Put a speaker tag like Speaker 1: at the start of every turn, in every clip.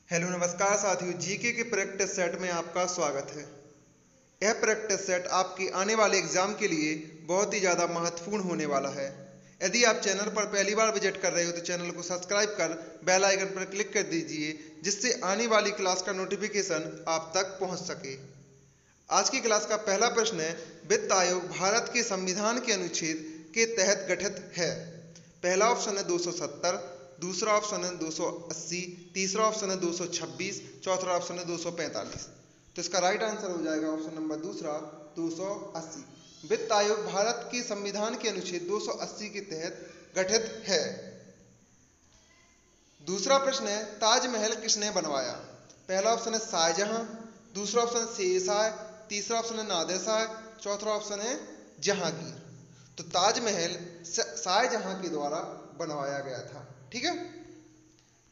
Speaker 1: Hello नमस्कार साथियों, GK के प्रैक्टिस सेट में आपका स्वागत है। यह प्रैक्टिस सेट आपके आने वाले एग्जाम के लिए बहुत ही ज़्यादा महत्वपूर्ण होने वाला है। यदि आप चैनल पर पहली बार विजिट कर रहे हो तो चैनल को सब्सक्राइब कर बेल आइकन पर क्लिक कर दीजिए, जिससे आने वाली क्लास का नोटिफिकेशन आप तक पहुंच सके। आज की क्लास का पहला प्रश्न है, वित्त आयोग भारत के संविधान के अनुच्छेद के तहत गठित है। पहला ऑप्शन है 270, दूसरा ऑप्शन है 280, तीसरा ऑप्शन है 226, चौथा ऑप्शन है 245। तो इसका राइट आंसर हो जाएगा ऑप्शन नंबर दूसरा 280। वित्त आयोग भारत के संविधान के अनुच्छेद 280 के तहत गठित है। दूसरा प्रश्न है, ताजमहल किसने बनवाया? पहला ऑप्शन है शाहजहां, दूसरा ऑप्शन है शेरशाह, तीसरा ऑप्शन है नादिर शाह, चौथा ऑप्शन है जहांगीर। तो ताजमहल शाहजहां के द्वारा बनवाया गया था। ठीक है।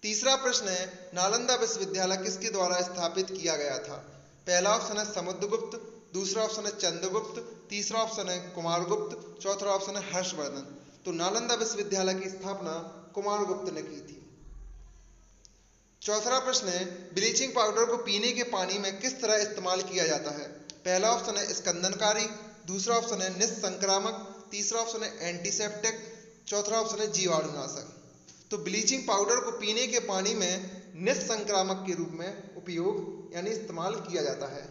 Speaker 1: तीसरा प्रश्न है, नालंदा विश्वविद्यालय किसके द्वारा स्थापित किया गया था? पहला ऑप्शन है समुद्रगुप्त, दूसरा ऑप्शन है चंद्रगुप्त, तीसरा ऑप्शन है कुमारगुप्त, चौथा ऑप्शन है हर्षवर्धन। तो नालंदा विश्वविद्यालय की स्थापना कुमारगुप्त ने की थी। चौथा प्रश्न है, ब्लीचिंग पाउडर को पीने के पानी में किस तरह इस्तेमाल किया जाता है? पहला ऑप्शन है स्कंदनकारी, दूसरा ऑप्शन है निस्संक्रामक, तीसरा ऑप्शन है एंटीसेप्टिक, चौथा ऑप्शन है जीवाणुनाशक। तो ब्लीचिंग पाउडर को पीने के पानी में निस्संक्रामक के रूप में उपयोग यानी इस्तेमाल किया जाता है।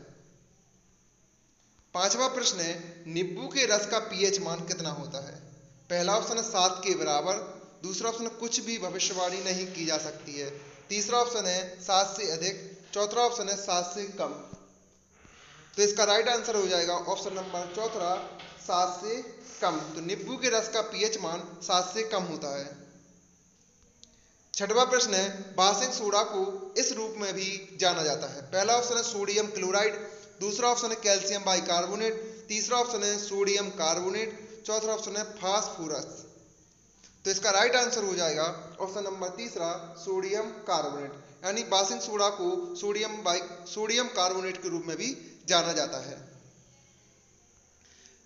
Speaker 1: पांचवा प्रश्न है, नींबू के रस का पीएच मान कितना होता है? पहला ऑप्शन है 7 के बराबर, दूसरा ऑप्शन है कुछ भी भविष्यवाणी नहीं की जा सकती है, तीसरा ऑप्शन है 7 से अधिक, चौथा ऑप्शन है 7 से कम। तो इसका राइट आंसर हो जाएगा ऑप्शन नंबर चौथा 7 से कम। तो नींबू के रस का पीएच मान 7 से कम होता है। छठवां प्रश्न है, बासिंग सोडा को इस रूप में भी जाना जाता है। पहला ऑप्शन है सोडियम क्लोराइड, दूसरा ऑप्शन है कैल्शियम बाइकार्बोनेट, तीसरा ऑप्शन है सोडियम कार्बोनेट, चौथा ऑप्शन है फास्फोरस। तो इसका राइट आंसर हो जाएगा ऑप्शन नंबर तीसरा सोडियम कार्बोनेट, यानी बासिंग सोडा को सोडियम कार्बोनेट के रूप में भी जाना जाता है।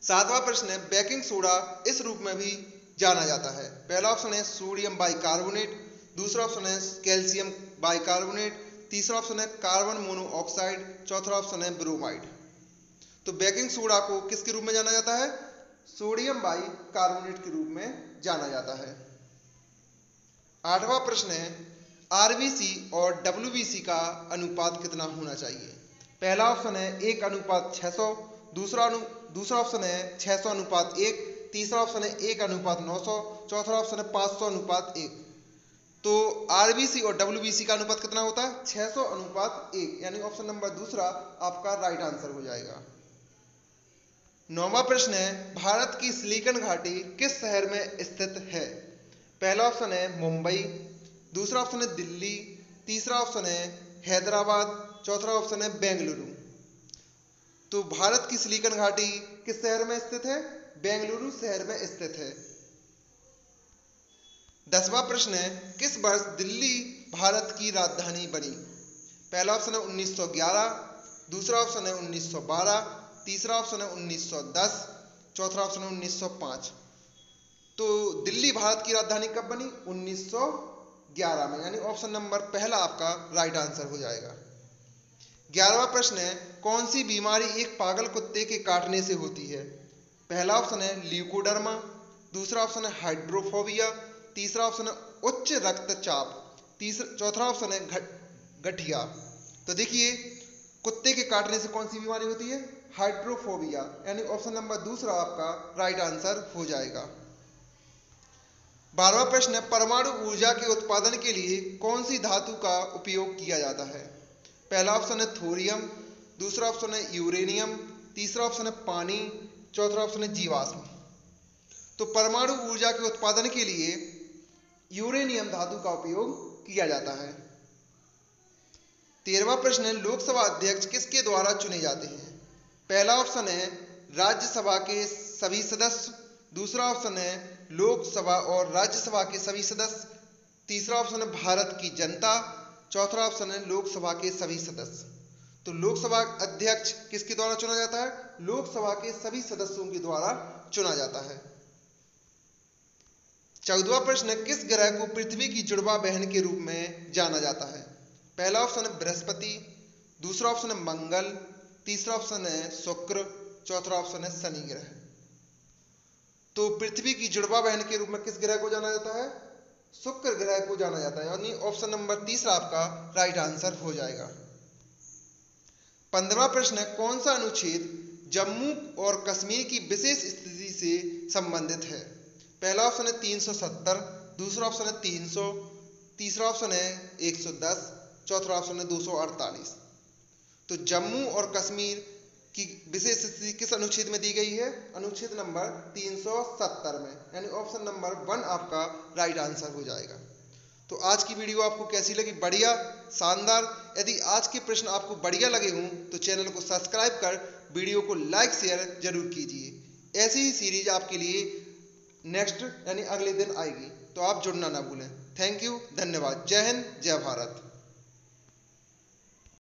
Speaker 1: सातवां प्रश्न है, बेकिंग सोडा इस रूप में भी जाना जाता है। पहला ऑप्शन है सोडियम बाइकार्बोनेट, दूसरा ऑप्शन है कैल्शियम बाइकार्बोनेट, तीसरा ऑप्शन है कार्बन मोनोऑक्साइड, चौथा ऑप्शन है ब्रोमाइड। तो बेकिंग सोडा को किसके रूप में जाना जाता है? सोडियम बाइकार्बोनेट के रूप में जाना जाता है। आठवां प्रश्न है, आरबीसी और डब्ल्यूबीसी का अनुपात कितना होना चाहिए? पहला ऑप्शन है 1:600, दूसरा ऑप्शन है 600:1, तीसरा ऑप्शन है 1:900, चौथा ऑप्शन है 500:1। तो आरबीसी और डब्ल्यूबीसी का अनुपात कितना होता है? 600:1, यानी ऑप्शन नंबर दूसरा आपका राइट आंसर हो जाएगा। नौवां प्रश्न है, भारत की सिलिकन घाटी किस शहर में स्थित है? पहला ऑप्शन है मुंबई, दूसरा ऑप्शन है दिल्ली, तीसरा ऑप्शन है हैदराबाद, चौथा ऑप्शन है बेंगलुरु। तो भारत की सिलिकन घाटी किस शहर में स्थित है? बेंगलुरु शहर में स्थित है। 10वां प्रश्न है, किस वर्ष दिल्ली भारत की राजधानी बनी? पहला ऑप्शन है 1911, दूसरा ऑप्शन है 1912, तीसरा ऑप्शन है 1910, चौथा ऑप्शन है 1905। तो दिल्ली भारत की राजधानी कब बनी? 1911 में, यानी ऑप्शन नंबर पहला आपका राइट आंसर हो जाएगा। 11वां प्रश्न है, कौन सी बीमारी एक पागल कुत्ते के काटने से होती है? पहला ऑप्शन है ल्यूकोडर्मा, दूसरा ऑप्शन है हाइड्रोफोबिया, तीसरा ऑप्शन है उच्च रक्तचाप, चौथा ऑप्शन है गठिया। तो देखिए, कुत्ते के काटने से कौन सी बीमारी होती है? हाइड्रोफोबिया, यानी ऑप्शन नंबर दूसरा आपका राइट आंसर हो जाएगा। 12वां प्रश्न है, परमाणु ऊर्जा के उत्पादन के लिए कौन सी धातु का उपयोग किया जाता है? पहला ऑप्शन है थोरियम, दूसरा ऑप्शन है यूरेनियम, तीसरा ऑप्शन है पानी, चौथा ऑप्शन है जीवाश्म। तो परमाणु ऊर्जा के उत्पादन के लिए यूरेनियम धातु का उपयोग किया जाता है। 13वां प्रश्न है, लोकसभा अध्यक्ष किसके द्वारा चुने जाते हैं? पहला ऑप्शन है राज्यसभा के सभी सदस्य, दूसरा ऑप्शन है लोकसभा और राज्यसभा के सभी सदस्य, तीसरा ऑप्शन है भारत की जनता, चौथा ऑप्शन है लोकसभा के सभी सदस्य। तो लोकसभा अध्यक्ष किसके द्वारा चुना जाता है? लोकसभा के सभी सदस्यों के द्वारा चुना जाता है। 14वां प्रश्न, किस ग्रह को पृथ्वी की जुड़वा बहन के रूप में जाना जाता है? पहला ऑप्शन है बृहस्पति, दूसरा ऑप्शन है मंगल, तीसरा ऑप्शन है शुक्र, चौथा ऑप्शन है शनि ग्रह। तो पृथ्वी की जुड़वा बहन के रूप में किस ग्रह को जाना जाता है? शुक्र ग्रह को जाना जाता है, यानी ऑप्शन नंबर तीसरा आपका राइट आंसर हो जाएगा। 15वां प्रश्न है, कौन सा अनुच्छेद जम्मू और कश्मीर की विशेष स्थिति से संबंधित है? पहला ऑप्शन है 370, दूसरा ऑप्शन है 300, तीसरा ऑप्शन है 110, चौथा ऑप्शन है 248। तो जम्मू और कश्मीर की विशेष स्थिति किस अनुच्छेद में दी गई है? अनुच्छेद नंबर 370 में, यानी ऑप्शन नंबर 1 आपका राइट आंसर हो जाएगा। तो आज की वीडियो आपको कैसी लगी? बढ़िया, शानदार। यदि आज के प्रश्न आपको बढ़िया लगे हों तो चैनल को सब्सक्राइब कर वीडियो को लाइक शेयर जरूर कीजिए। ऐसी ही सीरीज आपके लिए नेक्स्ट यानी अगले दिन आएगी, तो आप जुड़ना ना भूलें। थैंक यू, धन्यवाद। जय हिंद, जय भारत।